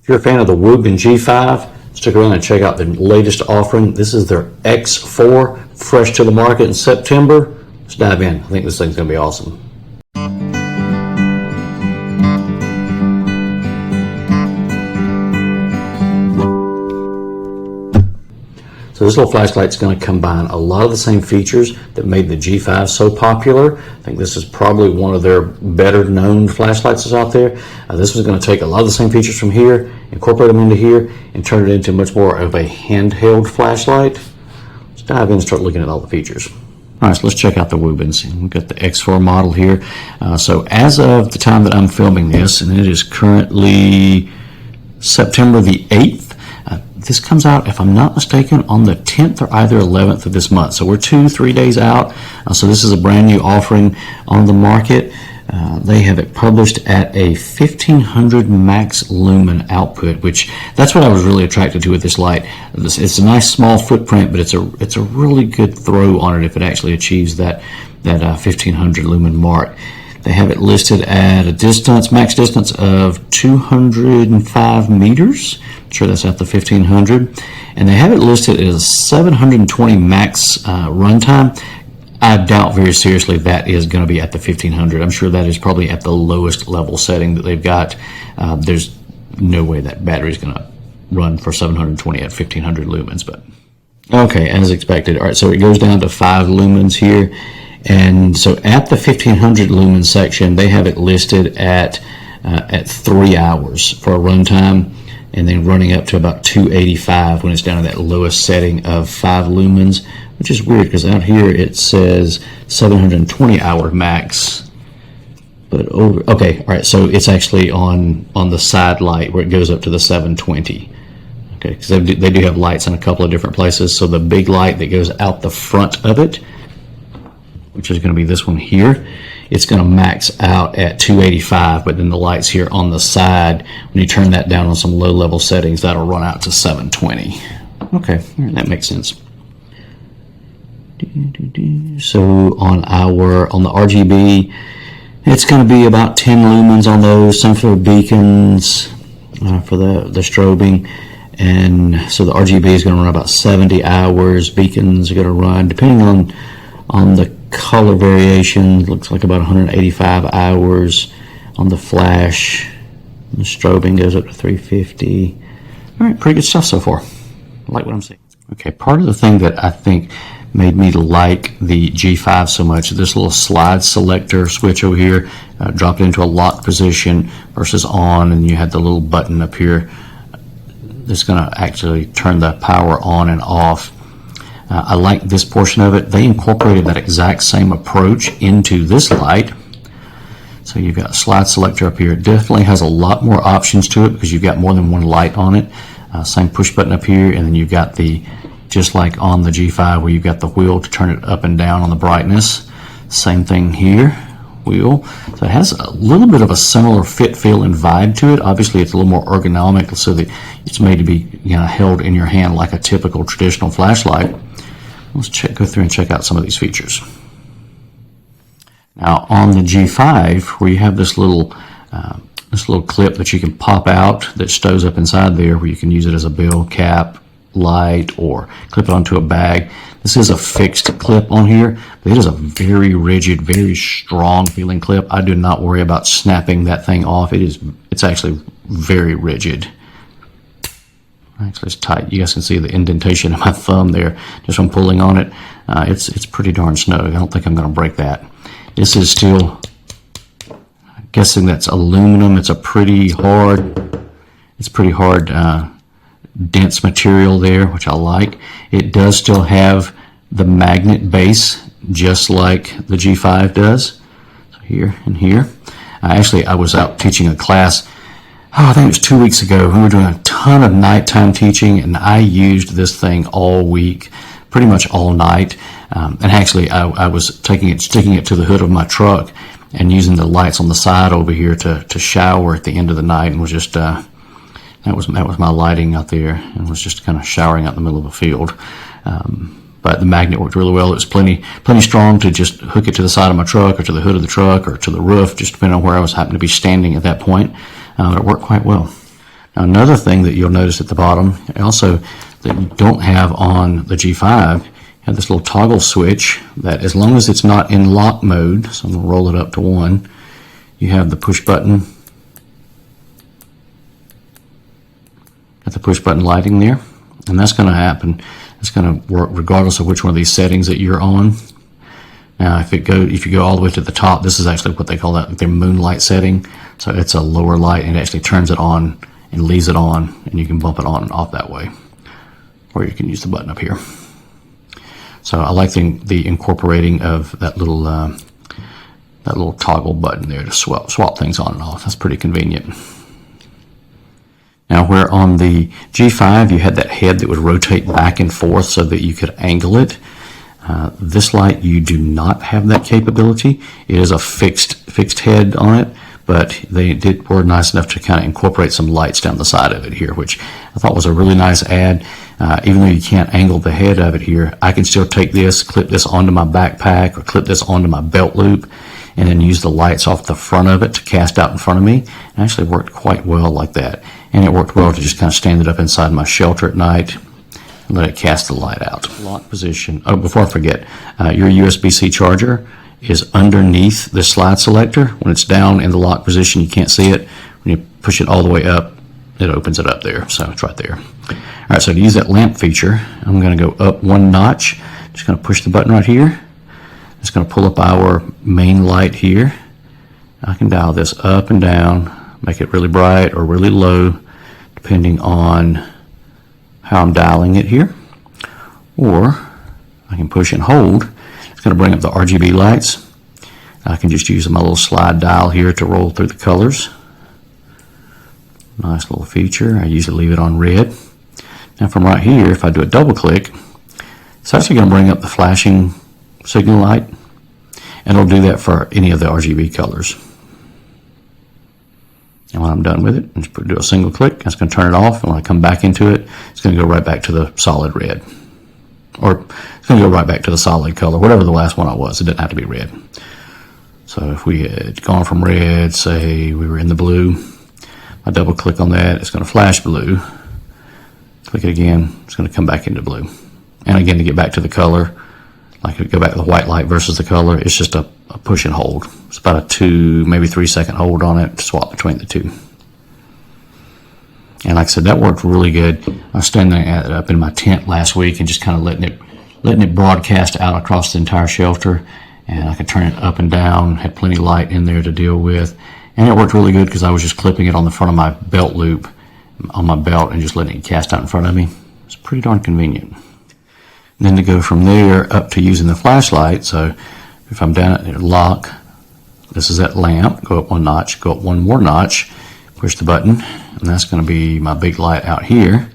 If you're a fan of the Wuben G5, stick around and check out the latest offering. This is their X4, fresh to the market in September. Let's dive in. I think this thing's going to be awesome. So this little flashlight is going to combine a lot of the same features that made the G5 so popular. I think this is probably one of their better known flashlights that's out there. This was going to take a lot of the same features from here, incorporate them into here, and turn it into much more of a handheld flashlight. Let's dive in and start looking at all the features. All right, so let's check out the Wubens. We've got the X4 model here. So as of the time that I'm filming this, and it is currently September the 8th, this comes out, if I'm not mistaken, on the 10th or either 11th of this month. So we're 2-3 days out. So this is a brand new offering on the market. They have it published at a 1500 max lumen output, which that's what I was really attracted to with this light. It's a nice small footprint, but it's a really good throw on it if it actually achieves that 1500 lumen mark. They have it listed at a distance, max distance of 205 meters. I'm sure that's at the 1500. And they have it listed as 720 max runtime. I doubt very seriously that is going to be at the 1500. I'm sure that is probably at the lowest level setting that they've got. There's no way that battery is going to run for 720 at 1500 lumens. But okay, as expected. All right, so it goes down to 5 lumens here. And so at the 1500 lumen section, they have it listed at 3 hours for a runtime, and then running up to about 285 when it's down to that lowest setting of 5 lumens, which is weird because out here it says 720 hour max. But okay, all right, so it's actually on the side light where it goes up to the 720. Okay, because they do have lights in a couple of different places. So the big light that goes out the front of it, which is going to be this one here, it's going to max out at 285, but then the lights here on the side, when you turn that down on some low level settings, that'll run out to 720. Okay, that makes sense. So on the RGB, it's going to be about 10 lumens on those, some for beacons, for the strobing, and so the RGB is going to run about 70 hours. Beacons are going to run, depending on the color variation, looks like about 185 hours on the flash. The strobing goes up to 350. All right, pretty good stuff so far. I like what I'm seeing. Okay, part of the thing that I think made me like the G5 so much, this little slide selector switch over here, drop it into a lock position versus on, and you had the little button up here that's going to actually turn the power on and off. I like this portion of it. They incorporated that exact same approach into this light. So you've got a slide selector up here. It definitely has a lot more options to it because you've got more than one light on it. Same push button up here, and then you've got just like on the G5 where you've got the wheel to turn it up and down on the brightness. Same thing here, wheel. So it has a little bit of a similar fit, feel, and vibe to it. Obviously it's a little more ergonomic so that it's made to be held in your hand like a typical traditional flashlight. Let's go through and check out some of these features. Now on the G5, where you have this little clip that you can pop out that stows up inside there, where you can use it as a bell cap, light, or clip it onto a bag. This is a fixed clip on here, but it is a very rigid, very strong feeling clip. I do not worry about snapping that thing off. It's actually very rigid. Actually, it's tight. You guys can see the indentation of my thumb there just from pulling on it. It's pretty darn snug. I don't think I'm going to break that. This is still, I'm guessing that's aluminum. It's pretty hard, dense material there, which I like. It does still have the magnet base, just like the G5 does. So here and here. I was out teaching a class, I think it was 2 weeks ago. We were doing a ton of nighttime teaching, and I used this thing all week, pretty much all night. And actually, I was sticking it to the hood of my truck and using the lights on the side over here to shower at the end of the night, and was just that was my lighting out there, and was just kind of showering out in the middle of a field. But the magnet worked really well. It was plenty strong to just hook it to the side of my truck or to the hood of the truck or to the roof, just depending on where I was happening to be standing at that point. It worked quite well. Now, another thing that you'll notice at the bottom, also that you don't have on the G5, you have this little toggle switch that as long as it's not in lock mode, so I'm going to roll it up to 1, you have the push button. Got the push button lighting there, and that's going to happen. It's going to work regardless of which one of these settings that you're on. Now, if you go all the way to the top, this is actually what they call that their moonlight setting. So it's a lower light, and it actually turns it on and leaves it on, and you can bump it on and off that way, or you can use the button up here. So I like the incorporating of that little toggle button there to swap things on and off. That's pretty convenient. Now, where on the G5 you had that head that would rotate back and forth so that you could angle it, this light you do not have that capability. It is a fixed head on it, but they were nice enough to kind of incorporate some lights down the side of it here, which I thought was a really nice add. Even though you can't angle the head of it here, I can still take this, clip this onto my backpack, or clip this onto my belt loop, and then use the lights off the front of it to cast out in front of me. It actually worked quite well like that. And it worked well to just kind of stand it up inside my shelter at night and let it cast the light out. Lock position. Oh, before I forget, your USB-C charger is underneath the slide selector. When it's down in the lock position, you can't see it. When you push it all the way up, it opens it up there. So it's right there. All right, so to use that lamp feature, I'm going to go up 1 notch. Just going to push the button right here. It's going to pull up our main light here. I can dial this up and down, make it really bright or really low, depending on how I'm dialing it here. Or I can push and hold. It's going to bring up the RGB lights. I can just use my little slide dial here to roll through the colors. Nice little feature. I usually leave it on red. Now from right here, if I do a double click, it's actually going to bring up the flashing signal light, and it'll do that for any of the RGB colors. And when I'm done with it, just do a single click. That's going to turn it off, and when I come back into it, it's going to go right back to the solid red. Or it's going to go right back to the solid color, whatever the last one I was. It didn't have to be red. So if we had gone from red, say we were in the blue, I double click on that, it's going to flash blue. Click it again, it's going to come back into blue. And again, to get back to the color, like go back to the white light versus the color, it's just a push and hold. It's about a 2, maybe 3 second hold on it to swap between the two. And like I said, that worked really good. I was standing up in my tent last week and just kind of letting it broadcast out across the entire shelter. And I could turn it up and down, had plenty of light in there to deal with. And it worked really good because I was just clipping it on the front of my belt loop on my belt and just letting it cast out in front of me. It's pretty darn convenient. And then to go from there up to using the flashlight, so if I'm down at lock, this is that lamp, go up 1 notch, go up 1 more notch, push the button, and that's going to be my big light out here,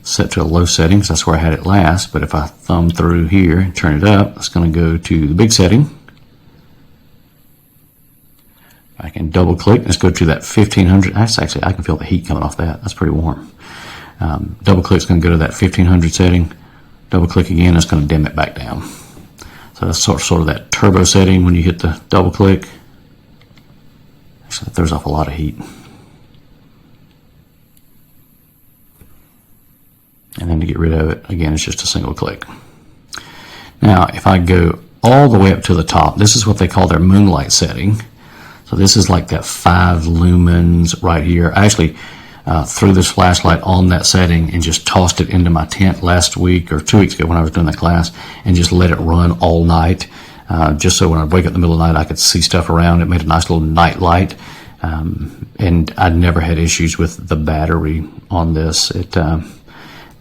set to a low setting because that's where I had it last. But if I thumb through here and turn it up, it's going to go to the big setting. I can double click, let's go to that 1500. Actually, I can feel the heat coming off that. That's pretty warm. Double click is going to go to that 1500 setting. Double click again, it's going to dim it back down. So that's sort of that turbo setting when you hit the double click. Actually, that throws off a lot of heat. And then to get rid of it, again, it's just a single click. Now, if I go all the way up to the top, this is what they call their moonlight setting. So this is like that 5 lumens right here. I actually threw this flashlight on that setting and just tossed it into my tent last week or 2 weeks ago when I was doing that class and just let it run all night. Just so when I wake up in the middle of the night, I could see stuff around. It made a nice little night light. And I'd never had issues with the battery on this. I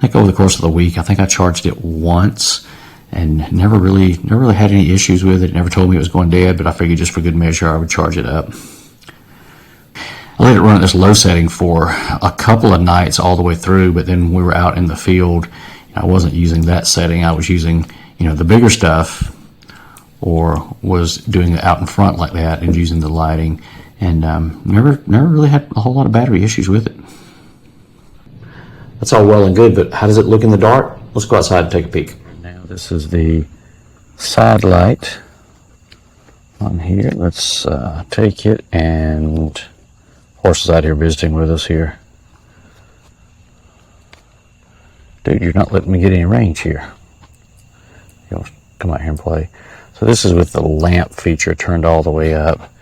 think over the course of the week, I think I charged it once and never really had any issues with it. It never told me it was going dead, but I figured just for good measure, I would charge it up. I let it run at this low setting for a couple of nights all the way through, but then we were out in the field. I wasn't using that setting. I was using, the bigger stuff, or was doing it out in front like that and using the lighting, and never really had a whole lot of battery issues with it. That's all well and good, but how does it look in the dark? Let's go outside and take a peek. Now this is the side light on here. Let's take it, and horse is out here visiting with us here. Dude, you're not letting me get any range here. You'll come out here and play. So this is with the lamp feature turned all the way up.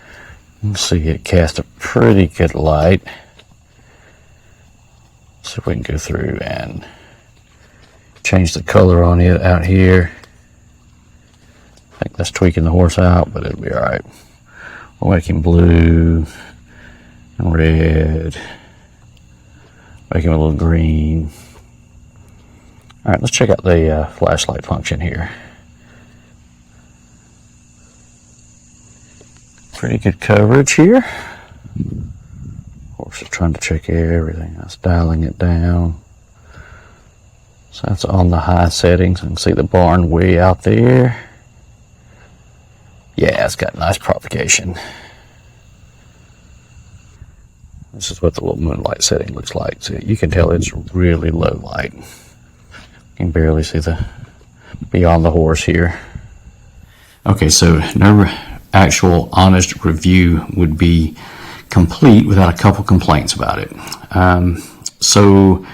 Let's see, it casts a pretty good light. See if we can go through and change the color on it out here. I think that's tweaking the horse out, but it'll be all right. We'll make him blue and red. Make him a little green. All right, let's check out the flashlight function here. Pretty good coverage here. Of course, we're trying to check everything. That's dialing it down. So that's on the high settings. You can see the barn way out there. Yeah, it's got nice propagation. This is what the little moonlight setting looks like. So you can tell it's really low light. You can barely see the beyond the horse here. Okay, so no actual honest review would be complete without a couple complaints about it. So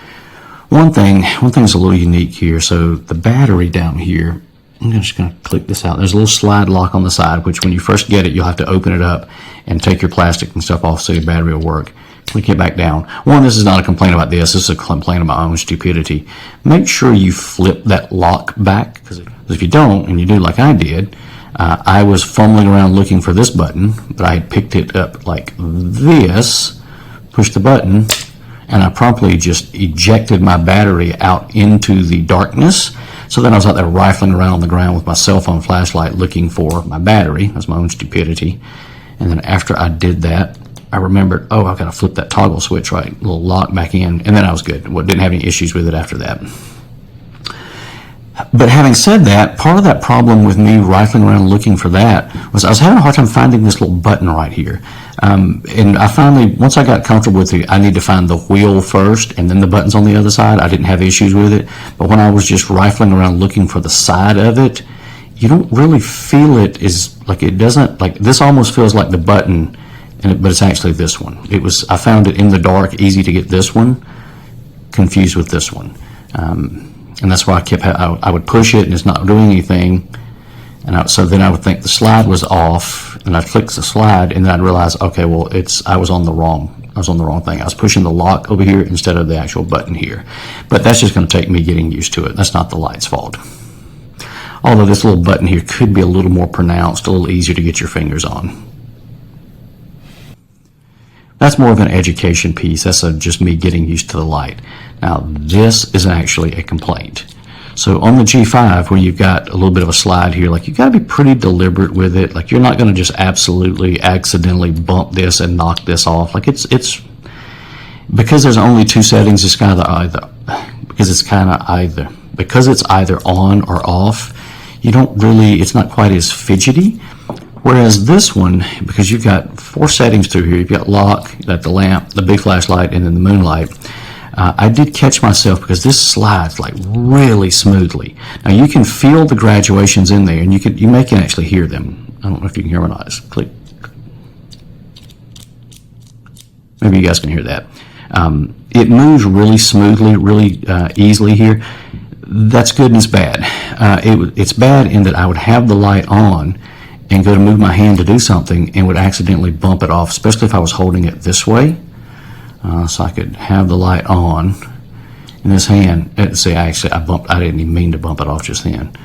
one thing's a little unique here. So the battery down here, I'm just going to click this out. There's a little slide lock on the side, which when you first get it, you'll have to open it up and take your plastic and stuff off so your battery will work. Click it back down. One, this is not a complaint about this. This is a complaint about my own stupidity. Make sure you flip that lock back, because if you don't, and you do like I did, I was fumbling around looking for this button, but I had picked it up like this, pushed the button, and I promptly just ejected my battery out into the darkness. So then I was out there rifling around on the ground with my cell phone flashlight looking for my battery. That's my own stupidity. And then after I did that, I remembered, oh, I've got to flip that toggle switch, right? A little lock back in. And then I was good. Didn't have any issues with it after that. But having said that, part of that problem with me rifling around looking for that was I was having a hard time finding this little button right here. And I finally, once I got comfortable with it, I need to find the wheel first and then the buttons on the other side. I didn't have issues with it. But when I was just rifling around looking for the side of it, you don't really feel it is like it doesn't, like this almost feels like the button, but it's actually this one. I found it in the dark, easy to get this one confused with this one. And that's why I would push it and it's not doing anything. And so then I would think the slide was off, and I'd flick the slide, and then I'd realize, okay, well, I was on the wrong thing. I was pushing the lock over here instead of the actual button here. But that's just going to take me getting used to it. That's not the light's fault. Although this little button here could be a little more pronounced, a little easier to get your fingers on. That's more of an education piece. That's just me getting used to the light. Now, this is actually a complaint. So on the G5, where you've got a little bit of a slide here, like you've got to be pretty deliberate with it. Like you're not going to just absolutely accidentally bump this and knock this off. Like it's because there's only two settings. It's kind of because it's either on or off. It's not quite as fidgety. Whereas this one, because you've got four settings through here, you've got lock, you've got the lamp, the big flashlight, and then the moonlight. I did catch myself because this slides like really smoothly. Now you can feel the graduations in there, and you may can actually hear them. I don't know if you can hear them or not. Just click. Maybe you guys can hear that. It moves really smoothly, really easily here. That's good and it's bad. It's bad in that I would have the light on and go to move my hand to do something and would accidentally bump it off, especially if I was holding it this way. So I could have the light on in this hand. See, I didn't even mean to bump it off just then.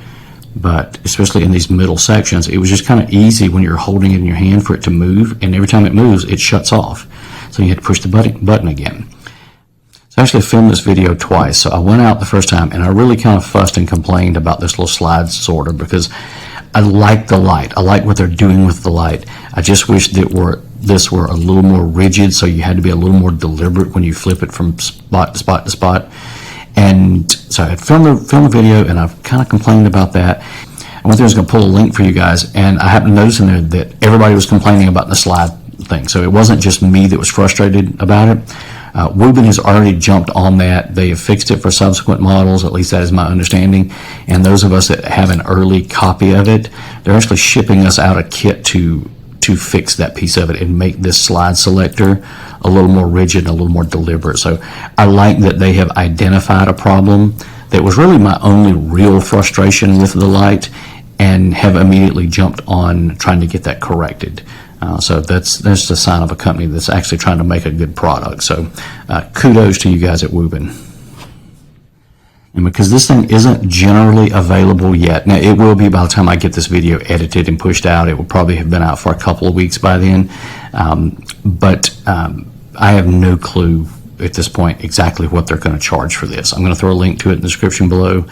But especially in these middle sections, it was just kind of easy when you're holding it in your hand for it to move, and every time it moves, it shuts off. So you had to push the button again. So I actually filmed this video twice. So I went out the first time, and I really kind of fussed and complained about this little slide sorter because I like the light. I like what they're doing with the light. I just wish that this were a little more rigid, so you had to be a little more deliberate when you flip it from spot to spot to spot. And so I filmed the video, and I've kind of complained about that. I went there, I was going to pull a link for you guys, and I happened to notice in there that everybody was complaining about the slide thing. So it wasn't just me that was frustrated about it. Wuben has already jumped on that. They have fixed it for subsequent models, at least that is my understanding. And those of us that have an early copy of it, they're actually shipping us out a kit to fix that piece of it and make this slide selector a little more rigid and a little more deliberate. So I like that they have identified a problem that was really my only real frustration with the light, and have immediately jumped on trying to get that corrected. So that's a sign of a company that's actually trying to make a good product. So kudos to you guys at Wuben. And because this thing isn't generally available yet, now it will be by the time I get this video edited and pushed out. It will probably have been out for a couple of weeks by then. But I have no clue at this point exactly what they're going to charge for this. I'm going to throw a link to it in the description below.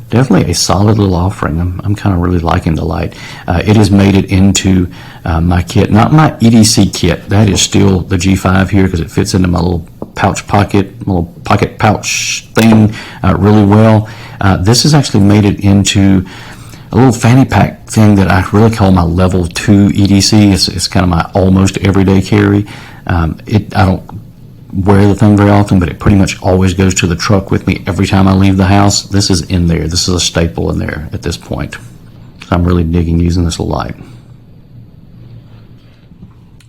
Definitely a solid little offering. I'm kind of really liking the light. It has made it into my kit, not my EDC kit. That is still the G5 here because it fits into my little pocket pouch thing really well. This has actually made it into a little fanny pack thing that I really call my level 2 EDC. It's kind of my almost everyday carry. I don't wear the thing very often, but it pretty much always goes to the truck with me every time I leave the house. This is in there. This is a staple in there at this point. So I'm really digging using this light.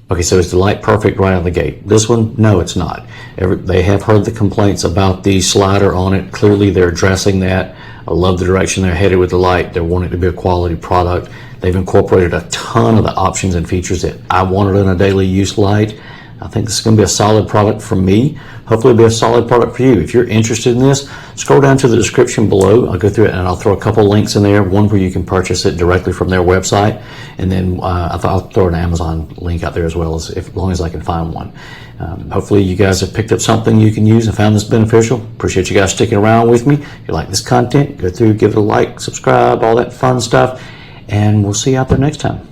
Okay, so is the light perfect right out of the gate? This one, no, it's not. They have heard the complaints about the slider on it. Clearly, they're addressing that. I love the direction they're headed with the light. They want it to be a quality product. They've incorporated a ton of the options and features that I wanted in a daily use light. I think this is going to be a solid product for me. Hopefully it'll be a solid product for you. If you're interested in this, scroll down to the description below. I'll go through it and I'll throw a couple links in there. One where you can purchase it directly from their website, and then I'll throw an Amazon link out there as well, as long as I can find one. Hopefully you guys have picked up something you can use and found this beneficial. Appreciate you guys sticking around with me. If you like this content, go through, give it a like, subscribe, all that fun stuff, and we'll see you out there next time.